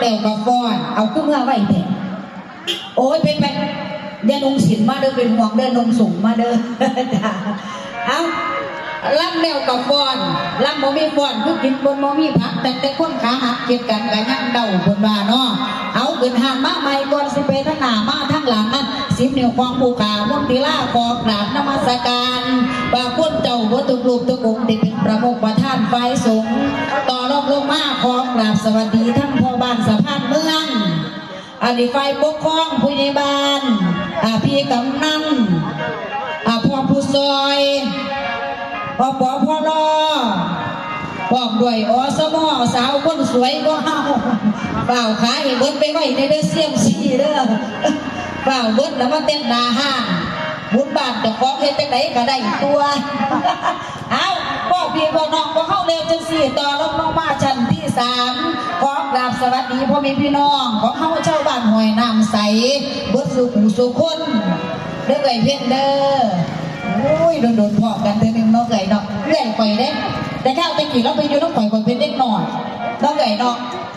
แล้วก็ฟ้อนเอาขึ้นเมื่อไหวแต่โอ้ยเป็นไปเดินองศิลมาเดินเป็นห่วงเดินนงสูงมาเดินเอาล่ำแล้วกับฟ้อนล่ำโมมีฟ้อนคือกินบนโมมีผักแต่คนขาหักเกิดกันกับยั่งเดาบนว่าเนาะเอาเกินหานมาใหม่ก่อนสิไปทั้งหน้ามาทั้งหลังนั้น10 นิ้วของภูขามุติลาขอกราบนมัสการบาคุณเจ้าวัตถุรูปตุกองค์ที่เป็นประมุขประธานฝ่ายสงฆ์ต่อรองลงมาขอกราบสวัสดีทั้งพ่อบ้านสะพานเมืองอดีตฝ่ายปกครองผู้ใหญ่บ้านพี่กำนันพ่อผู้ซอยพ่อปอพ่อรอพร้อมด้วยอสมอสาวคนสวยก็เฮาเปล่าขายเบิ้ลไปไว้ในเด้อเสี่ยมซี่เด้อเปล่าเบิ้ลแล้วมาเต้นนาห้างบุญบาทจะของเฮ็ดจังไดก็ได้ตัวเอาพ่อพี่พ่อน้องพอเข้าเร็วจังสี่ต่อลงมาชั้นที่3ขอกราบสวัสดีพ่อแม่พี่น้องของเฮาชาวบ้านห้วยน้ำใสเบิดสุขสุขคนเด้อไก่เพ็ญเด้อโอ้ยโดนพอกันเธอหนึ่งน้องไก่เนาะเรื่อยไปเด้แต่ข้าวตะกี้เราไปอยู่น้องไก่คนเป็นเด็กหน่อยน้องไก่เนาะ